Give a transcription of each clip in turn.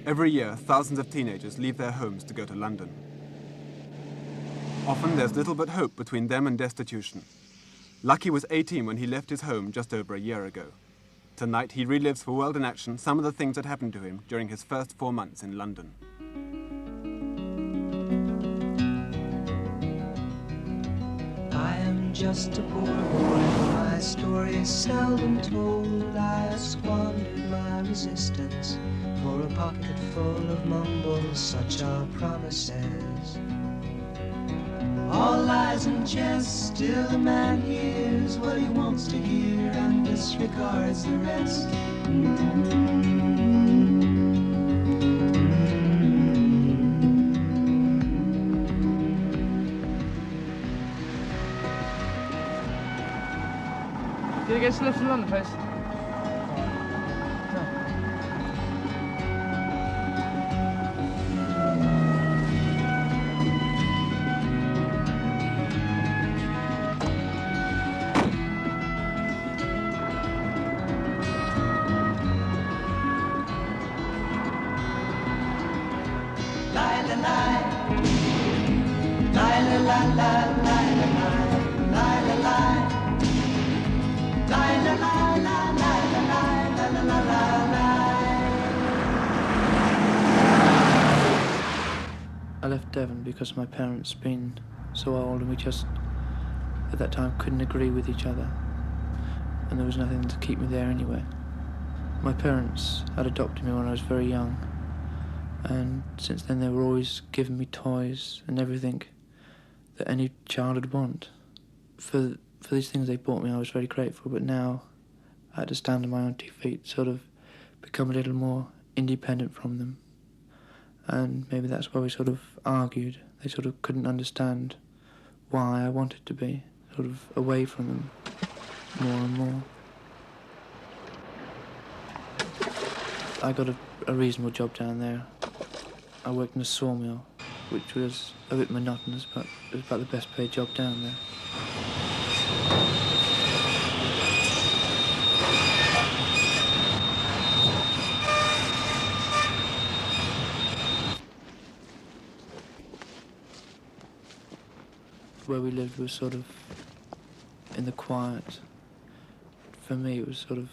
Every year, thousands of teenagers leave their homes to go to London. Often there's little but hope between them and destitution. Lucky was 18 when he left his home just over a year ago. Tonight he relives for World in Action some of the things that happened to him during his first 4 months in London. I am just a poor boy, my story is seldom told. I squandered my resistance for a pocket full of mumbles, such are promises. All lies and jest, still a man hears what he wants to hear and disregards the rest. Did you get to live in London, please? I left Devon because my parents been so old and we just, at that time, couldn't agree with each other. And there was nothing to keep me there anyway. My parents had adopted me when I was very young. And since then they were always giving me toys and everything that any child would want. For these things they bought me, I was very grateful, but now I had to stand on my own 2 feet, sort of become a little more independent from them. And maybe that's why we sort of argued. They sort of couldn't understand why I wanted to be sort of away from them more and more. I got a reasonable job down there. I worked in a sawmill, which was a bit monotonous, but it was about the best paid job down there. Where we lived was sort of in the quiet. For me, it was sort of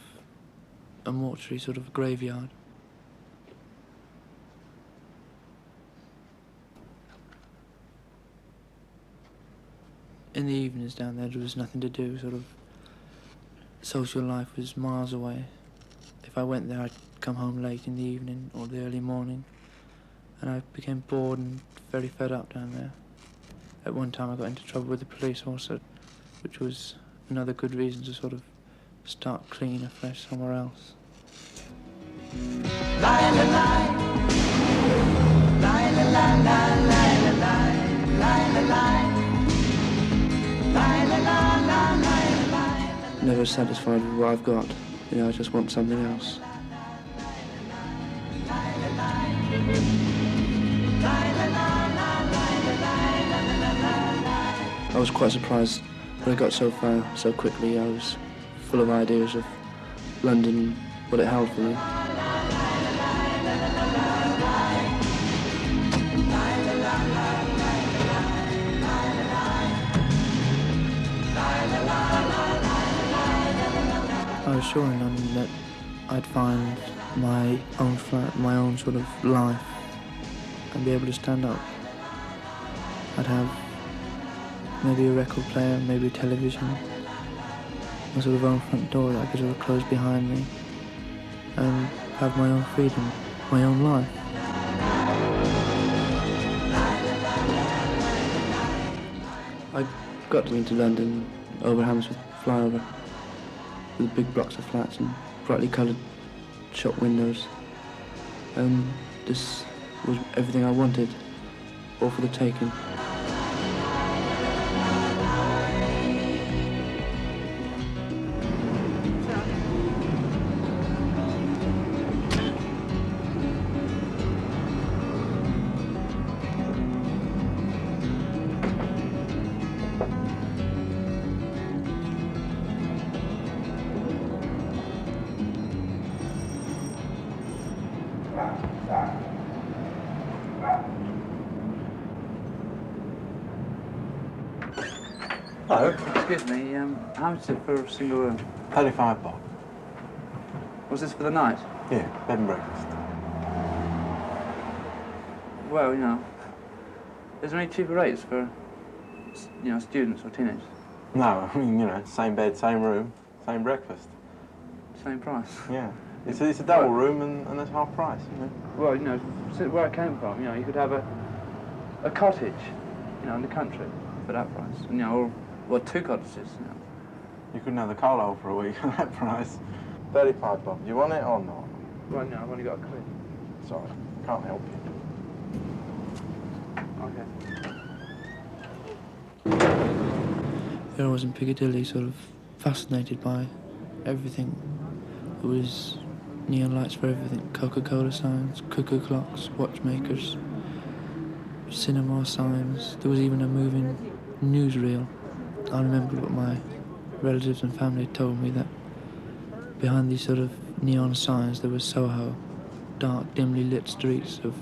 a mortuary, sort of a graveyard. In the evenings down there was nothing to do, sort of social life was miles away. If I went there, I'd come home late in the evening or the early morning, and I became bored and very fed up down there. At one time I got into trouble with the police also, which was another good reason to sort of start clean afresh somewhere else. Never satisfied with what I've got. You know, I just want something else. I was quite surprised that I got so far so quickly. I was full of ideas of London, what it held for me. I was sure in London that I'd find my own flat, my own sort of life, and be able to stand up. I'd have maybe a record player, maybe a television, a sort of own front door that I could sort of close behind me, and have my own freedom, my own life. I got into London over Hammersmith flyover with big blocks of flats and brightly coloured shop windows, and this was everything I wanted, all for the taking. Hello. Excuse me, how much is it for a single room? 35 bob. Was this for the night? Yeah, bed and breakfast. Well, you know, is there any cheaper rates for, you know, students or teenagers? No, I mean, you know, same bed, same room, same breakfast. Same price? Yeah. It's a double room and that's half price, you know. Well, you know, where I came from, you know, you could have a cottage, you know, in the country for that price. You know, or 2 cottages, you know. You couldn't have the coal hole for a week at that price. 35 bob. Do you want it or not? Well, no, I've only got a quid. Sorry, can't help you. Okay. I was in Piccadilly, sort of fascinated by everything. There was neon lights for everything, Coca-Cola signs, cuckoo clocks, watchmakers, cinema signs. There was even a moving newsreel. I remember what my relatives and family told me, that behind these sort of neon signs there was Soho, dark, dimly lit streets of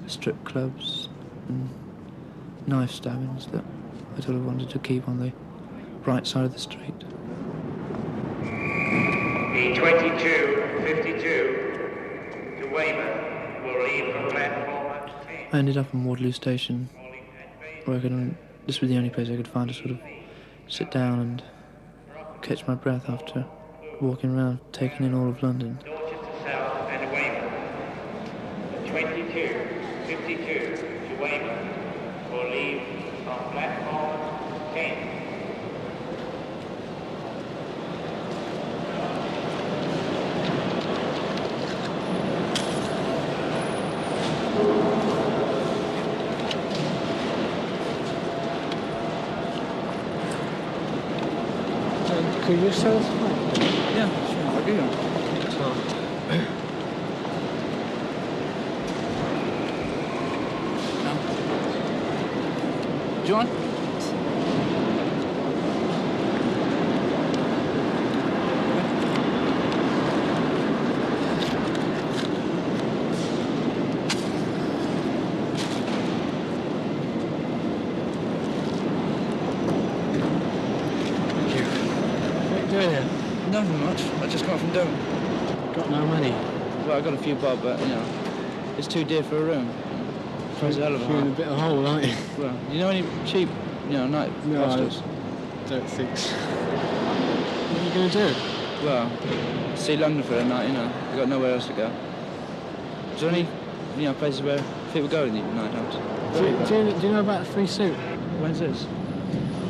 strip clubs and knife stabbings that I sort of wanted to keep on the right side of the street. E2252 to Weymouth will leave the platform at 10. I ended up in Waterloo Station, where this was the only place I could find to sort of sit down and catch my breath after walking around, taking in all of London. Dorchester South and Weymouth. 2252 to Weymouth will leave on platform 10. Could you sell us? Yeah, sure, I'll give you one. Do you want? Nothing much. I just got from Devon. Got no money. Well, I got a few bob, but you know, it's too dear for a room. It's a hell of a You're in a hike. bit of a hole, aren't you? Well, you know any cheap, you know, night No, hostels? I don't think so. What are you going to do? Well, see London for a night, you know. I've got nowhere else to go. Is there any, you know, places where people go in the night out? Do you know about the free suit? When's this?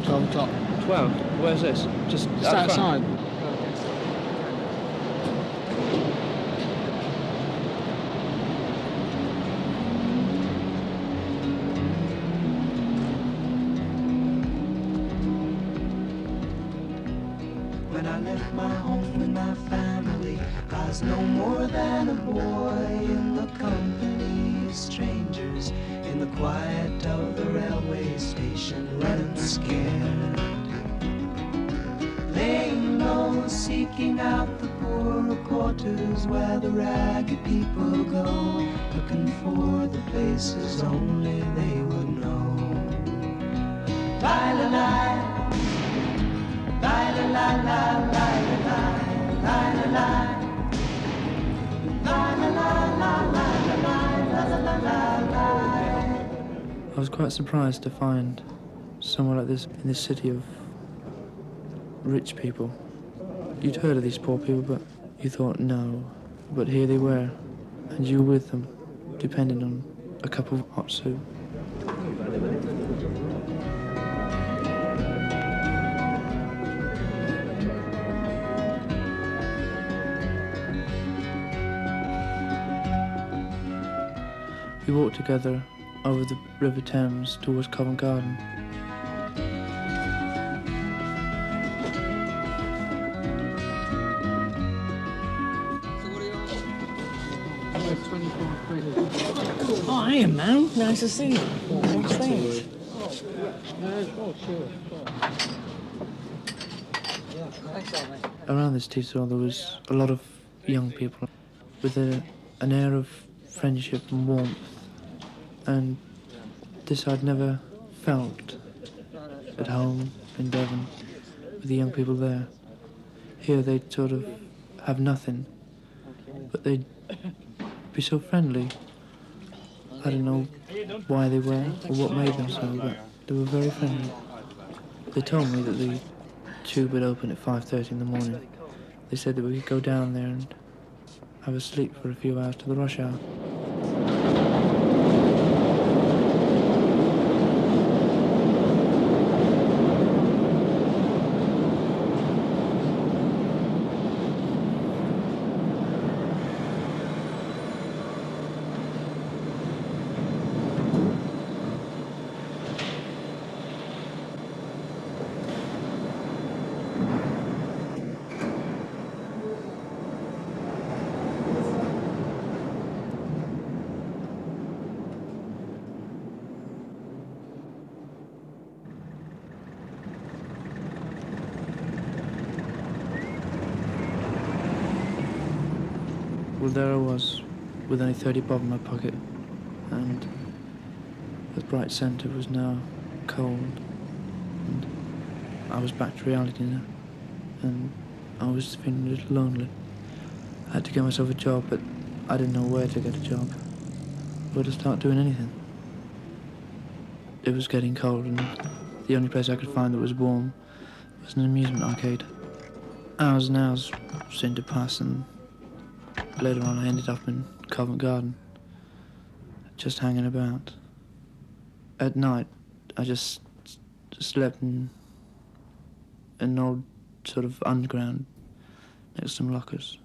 12 o'clock. 12. Where's this? Just Just out front? outside. When I left my home and my family, I was no more than a boy in the company of strangers, in the quiet of the railway station, running scared, laying low, seeking out the poorer quarters where the ragged people go, looking for the places only they would know. Bye-la-la, I was quite surprised to find somewhere like this in this city of rich people. You'd heard of these poor people, but you thought no. But here they were, and you were with them, depending on a cup of hot soup. We walked together over the River Thames towards Covent Garden. Oh, hey, man. Nice to see you. Thanks. Around this tea stall there was a lot of young people with an air of friendship and warmth, and this I'd never felt at home in Devon with the young people there. Here they'd sort of have nothing, but they'd be so friendly. I don't know why they were or what made them so, but they were very friendly. They told me that the tube would open at 5:30 in the morning. They said that we could go down there and have a sleep for a few hours till the rush hour. Well, there I was, with only 30 bob in my pocket, and the bright centre was now cold, and I was back to reality now, and I was feeling a little lonely. I had to get myself a job, but I didn't know where to get a job, where to start doing anything. It was getting cold, and the only place I could find that was warm was an amusement arcade. Hours and hours seemed to pass, and later on I ended up in Covent Garden, just hanging about. At night, I just slept in an old sort of underground next to some lockers.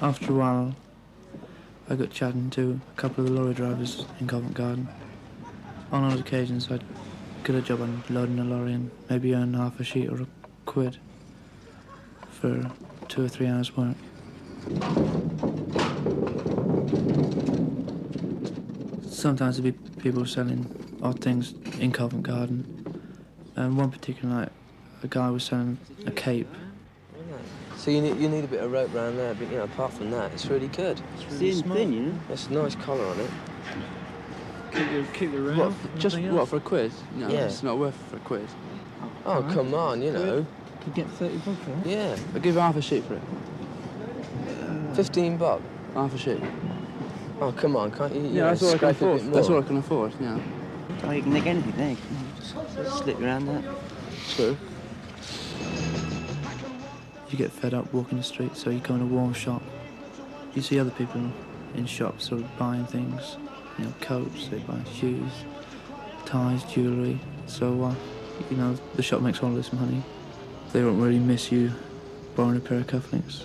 After a while, I got chatting to a couple of the lorry drivers in Covent Garden. On those occasions, I'd get a job on loading a lorry and maybe earn half a sheet or a quid for 2 or 3 hours work. Sometimes there'd be people selling odd things in Covent Garden. And one particular night, a guy was selling a cape. So you need a bit of rope around there, but apart from that, it's really good. It's really thin, you know? There's a nice collar on it. Keep the rail. What, for a quid? No, Yeah. it's not worth for a quid. Oh, come on, Could get 30 bob for it. Yeah. I'll give half a sheet for it. 15 bob. Half a sheet. Oh, come on, can't you? Yeah, that's all I can scrape a afford. bit That's all more? I can afford, yeah. Oh, you can nick anything there. Just slip around that. True. You get fed up walking the street, so you go in a warm shop. You see other people in shops sort of buying things, coats, they buy shoes, ties, jewellery. So, the shop makes all this money. They won't really miss you borrowing a pair of cufflinks.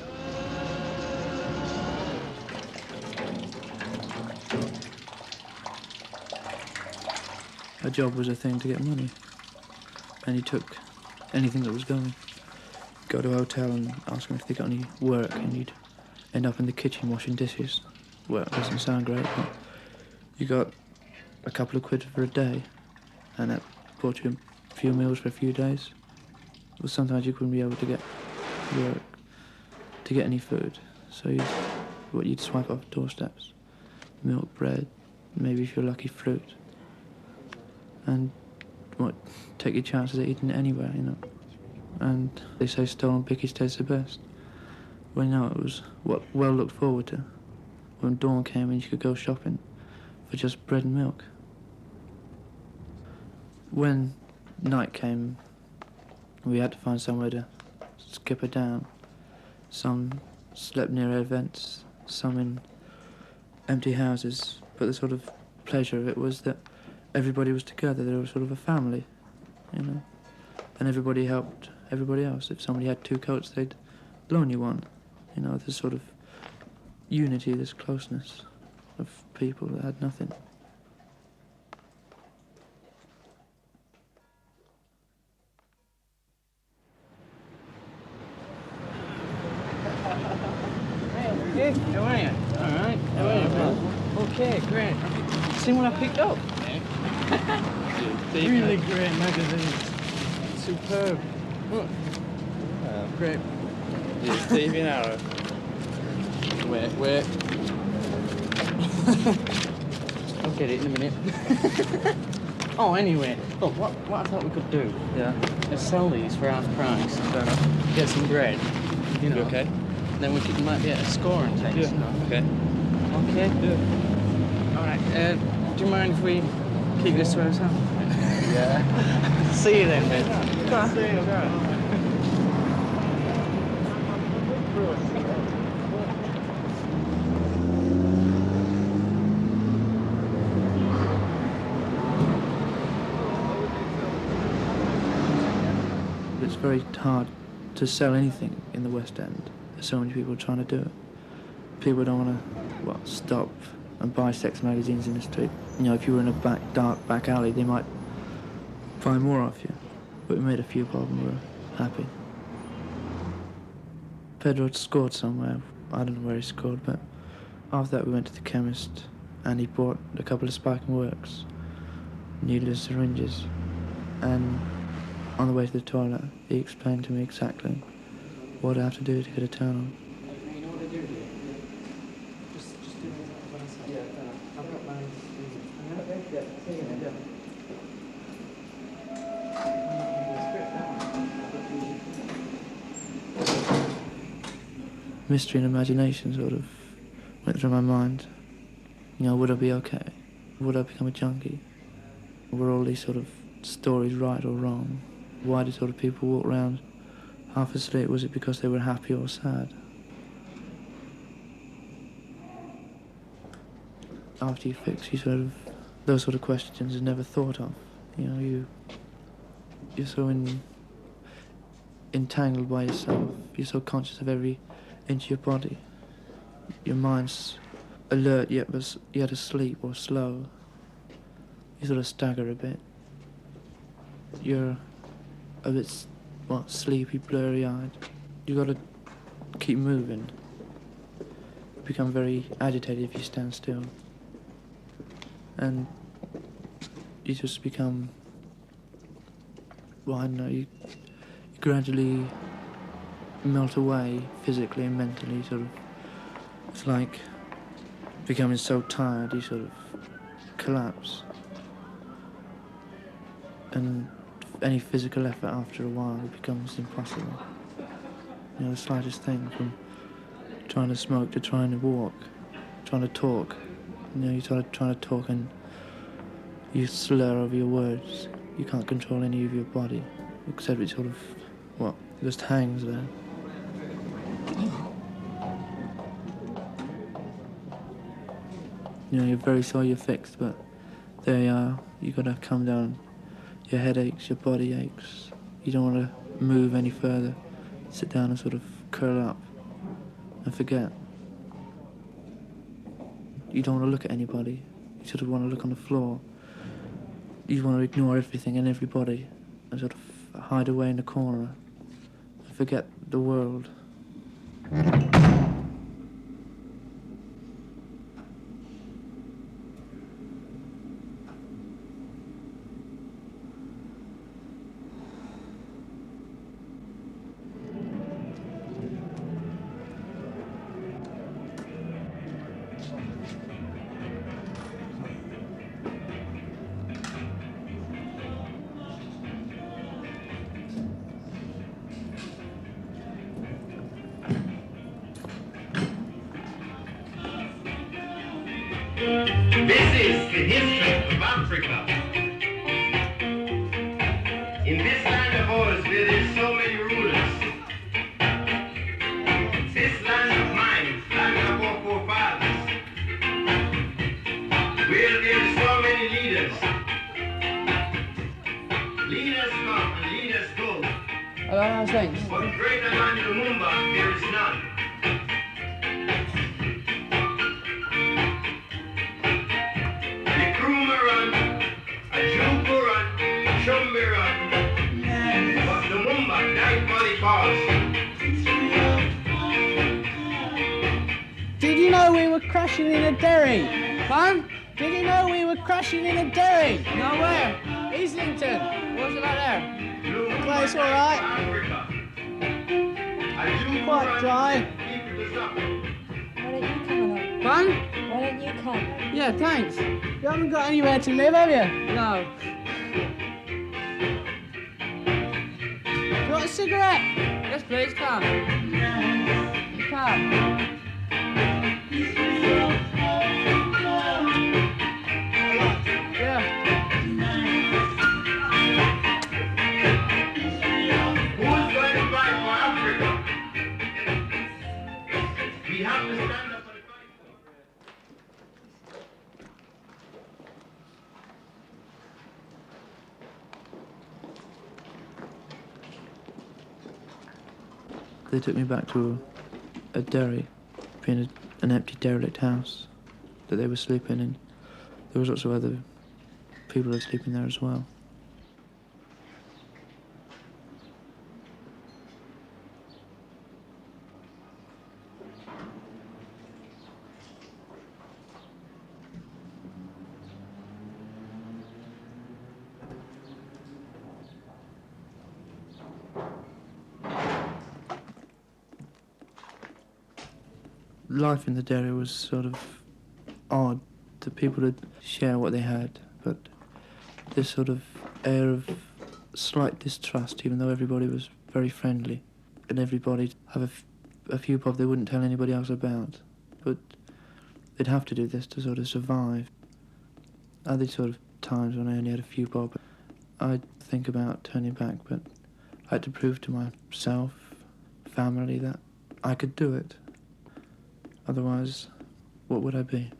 A job was a thing to get money, and you took anything that was going. Go to a hotel and ask them if they got any work, and you'd end up in the kitchen washing dishes. Well, it doesn't sound great, but you got a couple of quid for a day, and that bought you a few meals for a few days. Well, sometimes you couldn't be able to get work to get any food, so you'd swipe off doorsteps, milk, bread, maybe if you're lucky, fruit, and take your chances at eating it anywhere, And they say stolen pickies taste the best. Well, it was what well looked forward to. When dawn came and you could go shopping for just bread and milk. When night came, we had to find somewhere to skip it down. Some slept near air vents, some in empty houses, but the sort of pleasure of it was that everybody was together. They were sort of a family, and everybody helped everybody else. If somebody had 2 coats, they'd loan you one. This sort of unity, this closeness of people that had nothing. Hey, how are you? All right. How are you, man? Okay, great. See what I picked up? Really great magazines. Superb. Great. Yeah, Stevie Arrow. Wait. I'll get it in a minute. Oh, anyway, look, what I thought we could do, is sell these for half price. Fair enough. Get some bread, you know. You okay? Then we might get a score and taste, you know. Okay. Okay? Yeah. All right, do you mind if we keep this to ourselves? Yeah. See you then, mate. Go on. See you, It's very hard to sell anything in the West End. There's so many people trying to do it. People don't want to, stop and buy sex magazines in the street. You know, if you were in a dark back alley, they might buy more off you. But we made a few bob and we were happy. Pedro had scored somewhere. I don't know where he scored, but after that we went to the chemist and he bought a couple of sparking works, needless syringes, and on the way to the toilet, he explained to me exactly what I have to do to get a turn on. You know what I do here? Just do what I say. Yeah, I've got my... Mystery and imagination sort of went through my mind. You know, would I be okay? Would I become a junkie? Were all these sort of stories right or wrong? Why did sort of people walk around half asleep? Was it because they were happy or sad? After you fix, you sort of, those sort of questions are never thought of. You know, you're so entangled by yourself. You're so conscious of every inch of your body. Your mind's alert yet asleep or slow. You sort of stagger a bit. You're a bit, sleepy, blurry-eyed. You gotta keep moving. You become very agitated if you stand still. And you just become, I don't know, you gradually melt away physically and mentally, sort of. It's like becoming so tired you sort of collapse. And any physical effort after a while becomes impossible. You know, the slightest thing, from trying to smoke to trying to walk, trying to talk. You know, you're trying to talk and you slur over your words. You can't control any of your body, except it sort of, it just hangs there. You know, you're very sorry you're fixed, but there you are. You gotta come down. Your head aches, your body aches. You don't want to move any further. Sit down and sort of curl up and forget. You don't want to look at anybody. You sort of want to look on the floor. You want to ignore everything and everybody and sort of hide away in the corner and forget the world. This is the history of Africa. In this land of ours where there's so many rulers, this land of mine, land of our forefathers, where there's so many leaders. Leaders come and leaders go. Hello, thanks. But greater than Lumumba, there is none. Did you know we were crashing in a dairy? Huh? Did you know we were crashing in a dairy? No, where? Islington. What was it like there? No, it's all right. Quite dry. Why don't you come along? Fun? Why don't you come? Yeah, thanks. You haven't got anywhere to live, have you? No. Do you want a cigarette? Yes, please, come. Come. They took me back to a dairy, being an empty derelict house that they were sleeping in. There was lots of other people that were sleeping there as well. Life in the dairy was sort of odd. The people would share what they had, but this sort of air of slight distrust, even though everybody was very friendly, and everybody have a few bob they wouldn't tell anybody else about, but they'd have to do this to sort of survive. At these sort of times when I only had a few bob, I'd think about turning back, but I had to prove to myself, family, that I could do it. Otherwise, what would I be?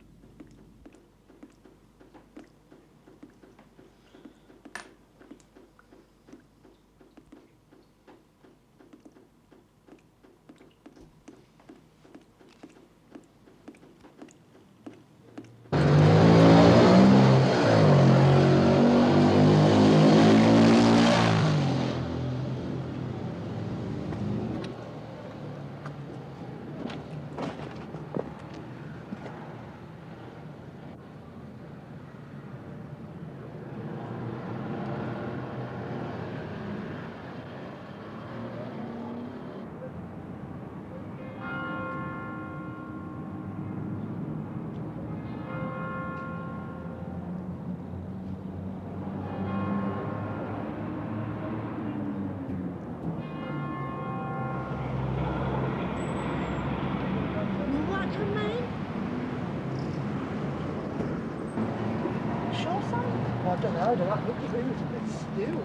I don't know, look at him, it's a bit still.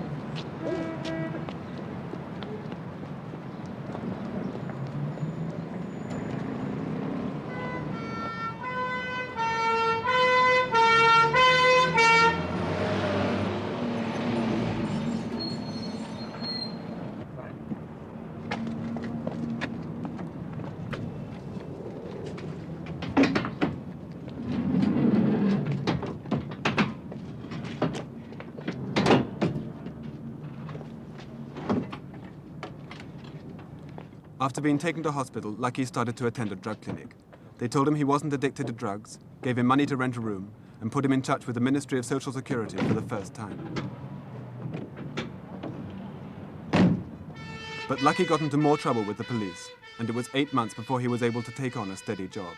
After being taken to hospital, Lucky started to attend a drug clinic. They told him he wasn't addicted to drugs, gave him money to rent a room, and put him in touch with the Ministry of Social Security for the first time. But Lucky got into more trouble with the police, and it was 8 months before he was able to take on a steady job.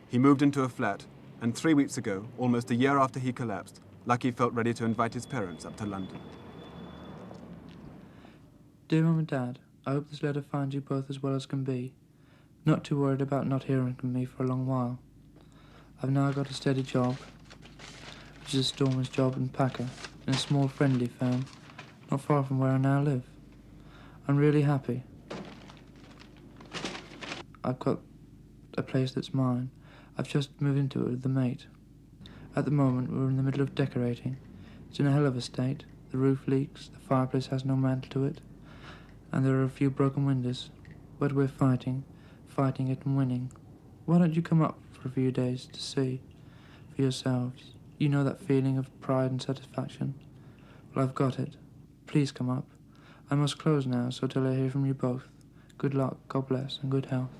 He moved into a flat, and 3 weeks ago, almost a year after he collapsed, Lucky felt ready to invite his parents up to London. Dear Mum and Dad, I hope this letter finds you both as well as can be. Not too worried about not hearing from me for a long while. I've now got a steady job, which is a storeman's job and packer, in a small friendly firm, not far from where I now live. I'm really happy. I've got a place that's mine. I've just moved into it with the mate. At the moment, we're in the middle of decorating. It's in a hell of a state. The roof leaks, the fireplace has no mantel to it, and there are a few broken windows. But we're fighting it and winning. Why don't you come up for a few days to see for yourselves? You know that feeling of pride and satisfaction. Well, I've got it. Please come up. I must close now, so till I hear from you both. Good luck, God bless, and good health.